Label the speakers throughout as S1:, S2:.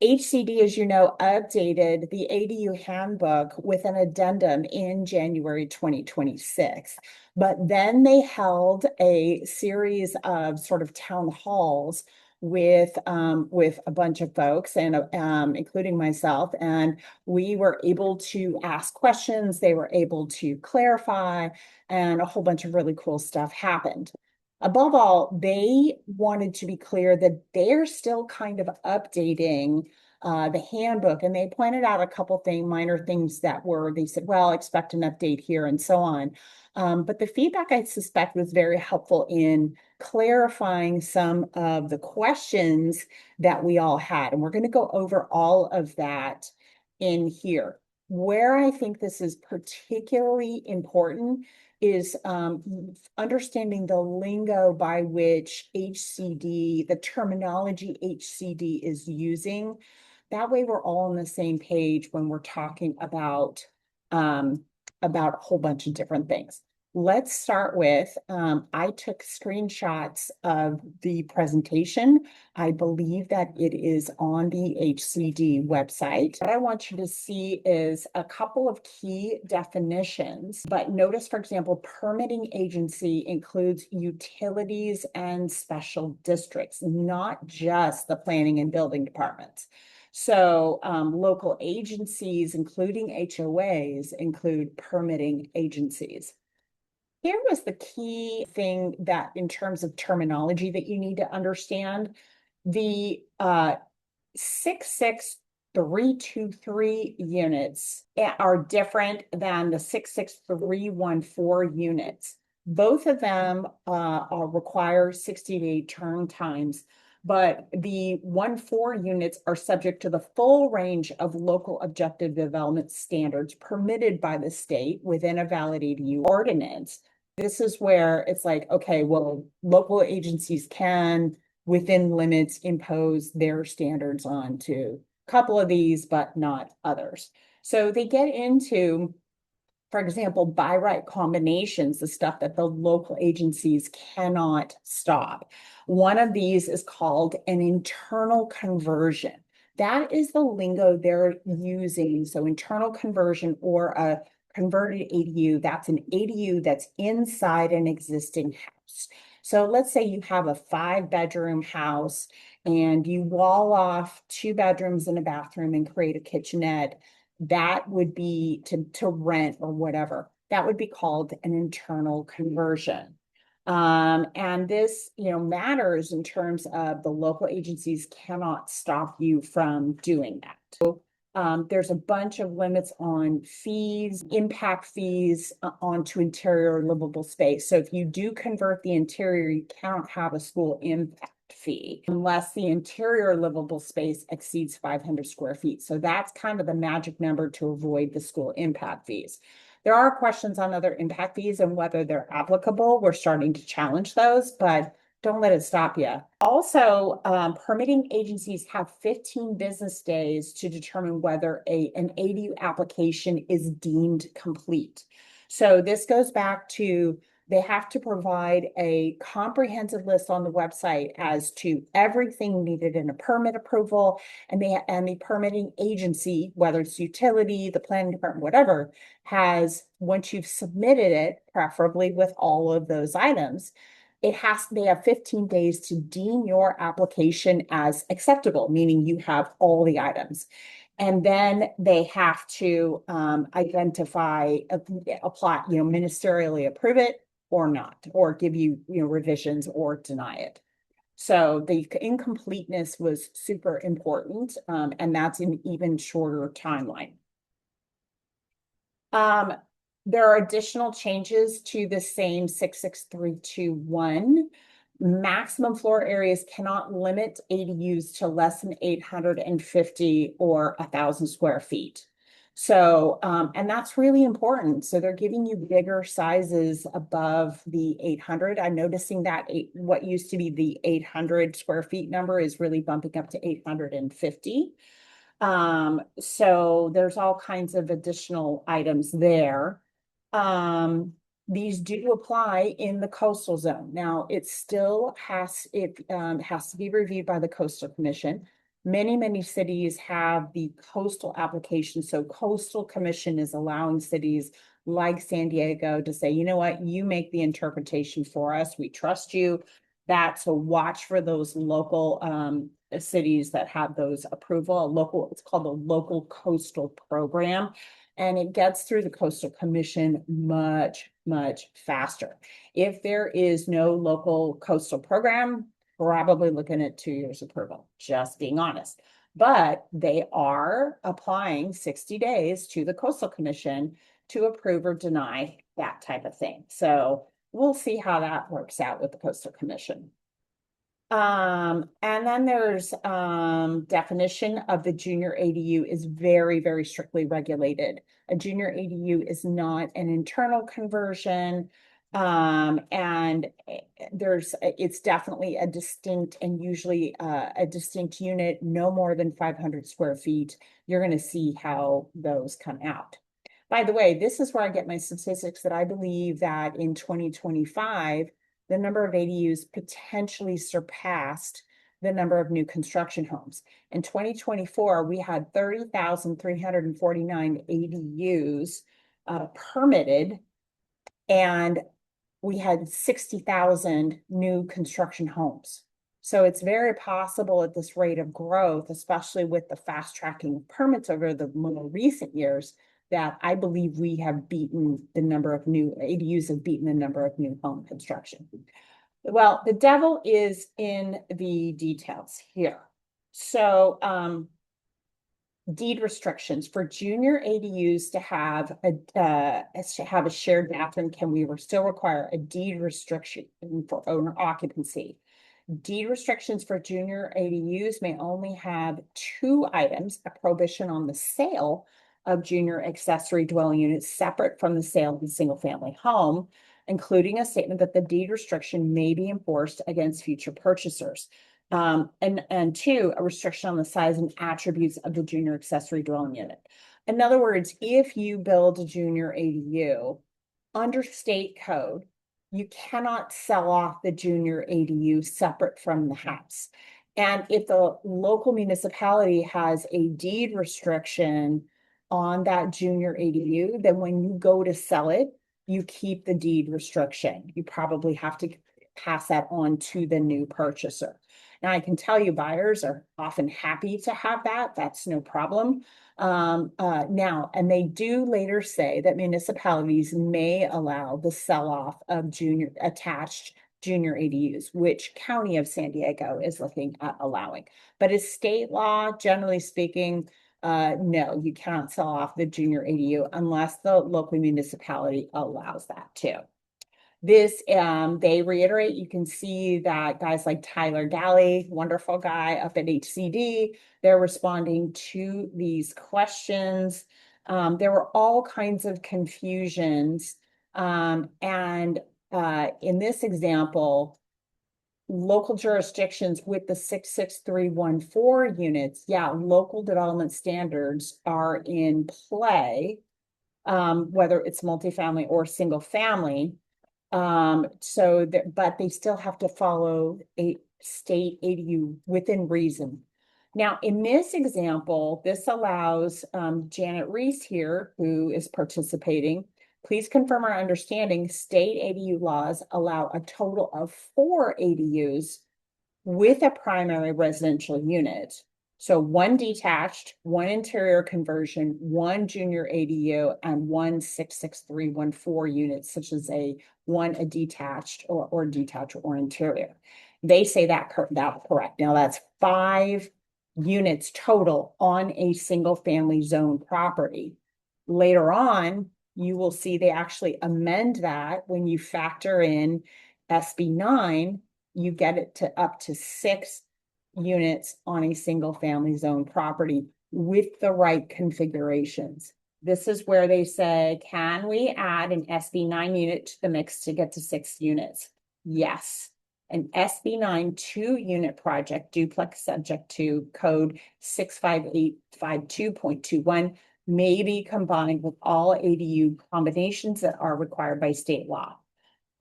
S1: HCD, as you know, updated the ADU handbook with an addendum in January 2026. But then they held a series of sort of town halls with a bunch of folks and including myself, and we were able to ask questions. They were able to clarify, and a whole bunch of really cool stuff happened. Above all, they wanted to be clear that they're still kind of updating the handbook, and they pointed out a couple minor things that were, they said, well, expect an update here and so on. But the feedback, I suspect, was very helpful in clarifying some of the questions that we all had. And we're going to go over all of that in here. Where I think this is particularly important is understanding the lingo by which HCD, the terminology HCD is using. That way we're all on the same page when we're talking about a whole bunch of different things. Let's start with, I took screenshots of the presentation. I believe that it is on the HCD website. What I want you to see is a couple of key definitions, but notice, for example, permitting agency includes utilities and special districts, not just the planning and building departments. So local agencies, including HOAs, include permitting agencies. Here was the key thing that in terms of terminology that you need to understand. The 66323 units are different than the 66314 units. Both of them require 60-day turn times, but the 1-4 units are subject to the full range of local objective development standards permitted by the state within a valid ADU ordinance. This is where it's like, okay, well, local agencies can, within limits, impose their standards onto a couple of these, but not others. So they get into, for example, by right combinations, the stuff that the local agencies cannot stop. One of these is called an internal conversion. That is the lingo they're using. So internal conversion, or a converted ADU, that's an ADU that's inside an existing house. So let's say you have a 5-bedroom house and you wall off 2 bedrooms and a bathroom and create a kitchenette. That would be to rent or whatever. That would be called an internal conversion. And this, matters in terms of the local agencies cannot stop you from doing that. So there's a bunch of limits on fees, impact fees onto interior livable space. So if you do convert the interior, you cannot have a school impact fee unless the interior livable space exceeds 500 square feet. So that's kind of the magic number to avoid the school impact fees. There are questions on other impact fees and whether they're applicable. We're starting to challenge those, but don't let it stop you. Also, permitting agencies have 15 business days to determine whether an ADU application is deemed complete. So this goes back to, they have to provide a comprehensive list on the website as to everything needed in a permit approval, and the permitting agency, whether it's utility, the planning department, whatever, has, once you've submitted it, preferably with all of those items, they have 15 days to deem your application as acceptable, meaning you have all the items. And then they have to identify, apply, ministerially approve it or not, or give you, revisions or deny it. So the incompleteness was super important, and that's an even shorter timeline. There are additional changes to the same 66321. Maximum floor areas cannot limit ADUs to less than 850 or 1,000 square feet. So, and that's really important. So they're giving you bigger sizes above the 800. I'm noticing that what used to be the 800 square feet number is really bumping up to 850. So there's all kinds of additional items there. These do apply in the coastal zone. Now, it still has to be reviewed by the Coastal Commission. Many cities have the coastal application. So Coastal Commission is allowing cities like San Diego to say, you know what, you make the interpretation for us. We trust you. So watch for those local cities that have those approval. It's called the local coastal program. And it gets through the Coastal Commission much faster. If there is no local coastal program, probably looking at 2 years approval, just being honest. But they are applying 60 days to the Coastal Commission to approve or deny that type of thing. So we'll see how that works out with the Coastal Commission. And then there's definition of the junior ADU is very strictly regulated. A junior ADU is not an internal conversion. And it's definitely a distinct and usually a distinct unit, no more than 500 square feet. You're going to see how those come out. By the way, this is where I get my statistics that I believe that in 2025, the number of ADUs potentially surpassed the number of new construction homes. In 2024, we had 30,349 ADUs permitted, and we had 60,000 new construction homes. So it's very possible at this rate of growth, especially with the fast tracking of permits over the more recent years, that I believe we have beaten the number of new ADUs have beaten the number of new home construction. Well, the devil is in the details here. So deed restrictions for junior ADUs to have a shared bathroom, can we still require a deed restriction for owner occupancy? Deed restrictions for junior ADUs may only have 2 items: a prohibition on the sale of junior accessory dwelling units separate from the sale of a single family home, including a statement that the deed restriction may be enforced against future purchasers. And 2, a restriction on the size and attributes of the junior accessory dwelling unit. In other words, if you build a junior ADU under state code, you cannot sell off the junior ADU separate from the house. And if the local municipality has a deed restriction on that junior ADU, then when you go to sell it, you keep the deed restriction. You probably have to pass that on to the new purchaser. Now, I can tell you buyers are often happy to have that. That's no problem. Now, and they do later say that municipalities may allow the sell-off of attached junior ADUs, which County of San Diego is looking at allowing. But as state law, generally speaking, no, you cannot sell off the junior ADU unless the local municipality allows that too. This, they reiterate, you can see that guys like Tyler Galley, wonderful guy up at HCD, they're responding to these questions. There were all kinds of confusions. And in this example, local jurisdictions with the 66314 units, yeah, local development standards are in play, whether it's multifamily or single family. But they still have to follow a state ADU within reason. Now, in this example, this allows Janet Reese here, who is participating. Please confirm our understanding. State ADU laws allow a total of 4 ADUs with a primary residential unit. So 1 detached, 1 interior conversion, 1 junior ADU, and 1 66314 unit, such as a detached or detached or interior. They say that's correct. Now that's 5 units total on a single family zone property. Later on, you will see they actually amend that when you factor in SB 9, you get it to up to 6 units on a single family zone property with the right configurations. This is where they say, can we add an SB 9 unit to the mix to get to 6 units? Yes. An SB 9 2-unit project, duplex subject to code 65852.21, may be combined with all ADU combinations that are required by state law.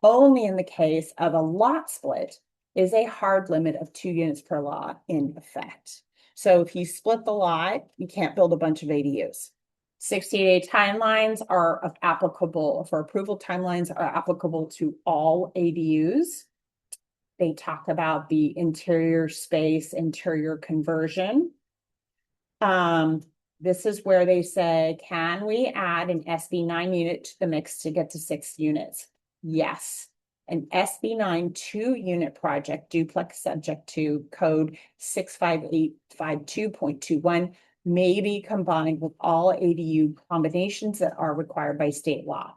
S1: Only in the case of a lot split is a hard limit of 2 units per lot in effect. So if you split the lot, you can't build a bunch of ADUs. 60-day timelines are applicable for approval timelines are applicable to all ADUs. They talk about the interior space, interior conversion. This is where they say, can we add an SB9 unit to the mix to get to 6 units? Yes. An SB9 2-unit project duplex subject to code 65852.21 may be combined with all ADU combinations that are required by state law.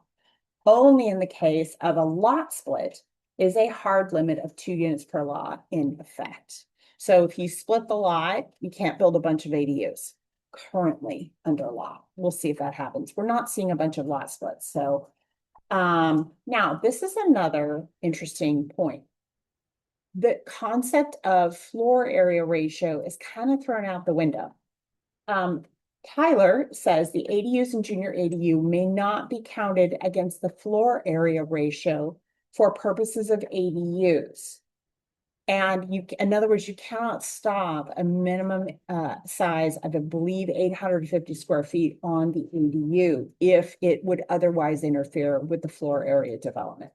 S1: Only in the case of a lot split is a hard limit of 2 units per lot in effect. So if you split the lot, you can't build a bunch of ADUs currently under law. We'll see if that happens. We're not seeing a bunch of lot splits. So now this is another interesting point. The concept of floor area ratio is kind of thrown out the window. Tyler says the ADUs and junior ADU may not be counted against the floor area ratio for purposes of ADUs. And in other words, you cannot stop a minimum size of, I believe, 850 square feet on the ADU if it would otherwise interfere with the floor area development.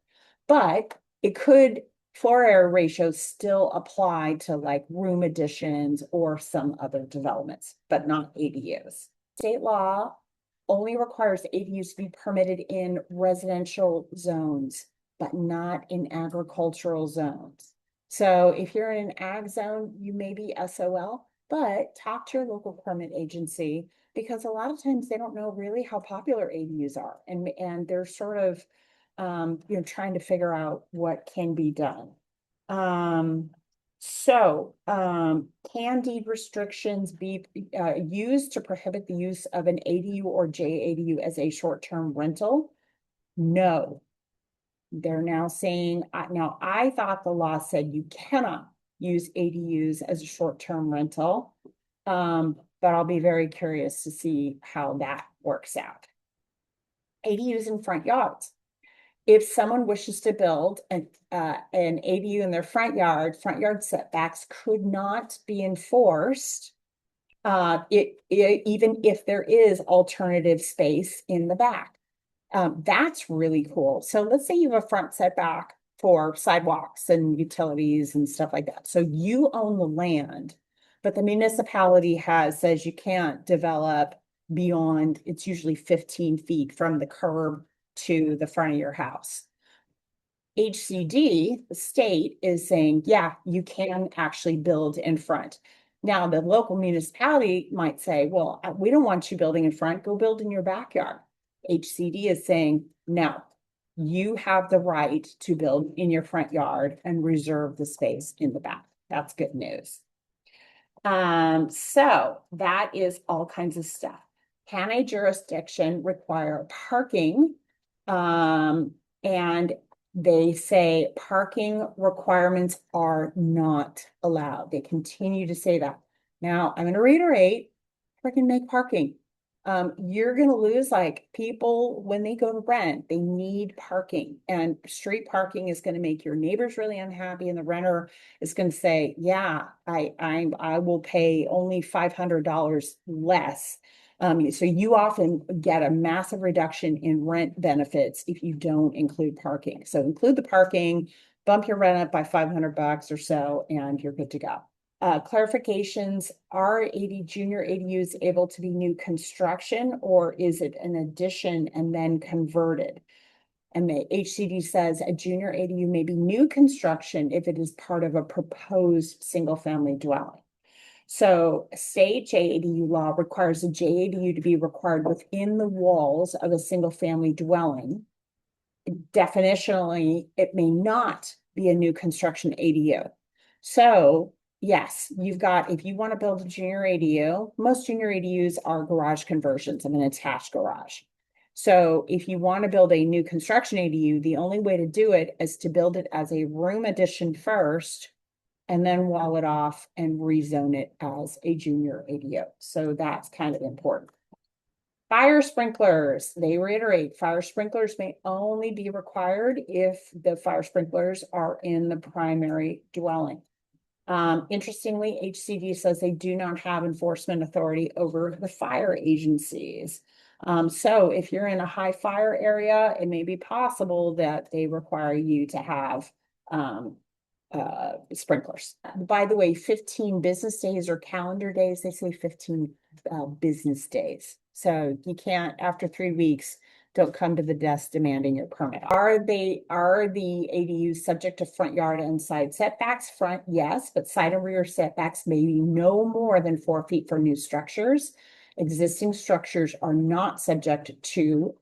S1: But it could, floor area ratios still apply to like room additions or some other developments, but not ADUs. State law only requires ADUs to be permitted in residential zones, but not in agricultural zones. So if you're in an ag zone, you may be SOL, but talk to your local permit agency because a lot of times they don't know really how popular ADUs are, and they're sort of trying to figure out what can be done. Can deed restrictions be used to prohibit the use of an ADU or JADU as a short-term rental? No. They're now saying, now I thought the law said you cannot use ADUs as a short-term rental, but I'll be very curious to see how that works out. ADUs in front yards. If someone wishes to build an ADU in their front yard setbacks could not be enforced, even if there is alternative space in the back. That's really cool. So let's say you have a front setback for sidewalks and utilities and stuff like that. So you own the land, but the municipality says you can't develop beyond, it's usually 15 feet from the curb to the front of your house. HCD, the state, is saying, yeah, you can actually build in front. Now, the local municipality might say, well, we don't want you building in front, go build in your backyard. HCD is saying, no, you have the right to build in your front yard and reserve the space in the back. That's good news. So that is all kinds of stuff. Can a jurisdiction require parking? And they say parking requirements are not allowed. They continue to say that. Now, I'm going to reiterate, freaking make parking. You're going to lose like people when they go to rent, they need parking, and street parking is going to make your neighbors really unhappy. And the renter is going to say, yeah, I will pay only $500 less. So you often get a massive reduction in rent benefits if you don't include parking. So include the parking, bump your rent up by $500 or so, and you're good to go. Clarifications, are junior ADUs able to be new construction, or is it an addition and then converted? And the HCD says a junior ADU may be new construction if it is part of a proposed single-family dwelling. So state JADU law requires a JADU to be required within the walls of a single-family dwelling. Definitionally, it may not be a new construction ADU. So yes, you've got, if you want to build a junior ADU, most junior ADUs are garage conversions of an attached garage. So if you want to build a new construction ADU, the only way to do it is to build it as a room addition first, and then wall it off and rezone it as a junior ADU. So that's kind of important. Fire sprinklers, they reiterate, fire sprinklers may only be required if the fire sprinklers are in the primary dwelling. Interestingly, HCD says they do not have enforcement authority over the fire agencies. So if you're in a high fire area, it may be possible that they require you to have sprinklers. By the way, 15 business days or calendar days, they say 15 business days. So you can't, after 3 weeks, don't come to the desk demanding your permit. Are the ADUs subject to front yard and side setbacks? Front, yes, but side and rear setbacks may be no more than 4 feet for new structures. Existing structures are not subject to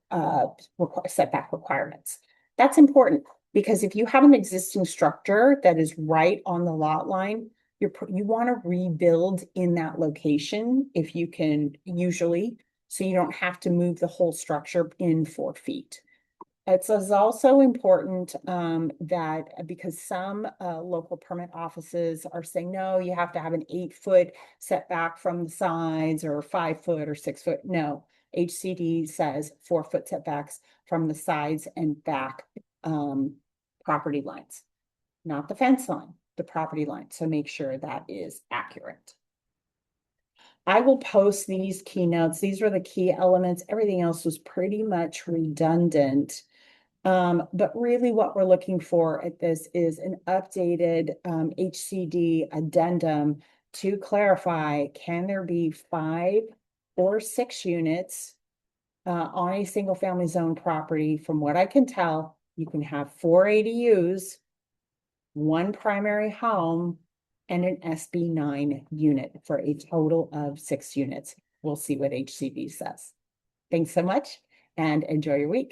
S1: setback requirements. That's important because if you have an existing structure that is right on the lot line, you want to rebuild in that location if you can, usually, so you don't have to move the whole structure in 4 feet. It's also important that because some local permit offices are saying, no, you have to have an 8-foot setback from the sides or 5 foot or 6 foot. No, HCD says 4-foot setbacks from the sides and back property lines, not the fence line, the property line. So make sure that is accurate. I will post these keynotes. These were the key elements. Everything else was pretty much redundant. But really what we're looking for at this is an updated HCD addendum to clarify, can there be 5 or 6 units on a single family zone property? From what I can tell, you can have 4 ADUs, 1 primary home, and an SB9 unit for a total of 6 units. We'll see what HCD says. Thanks so much and enjoy your week.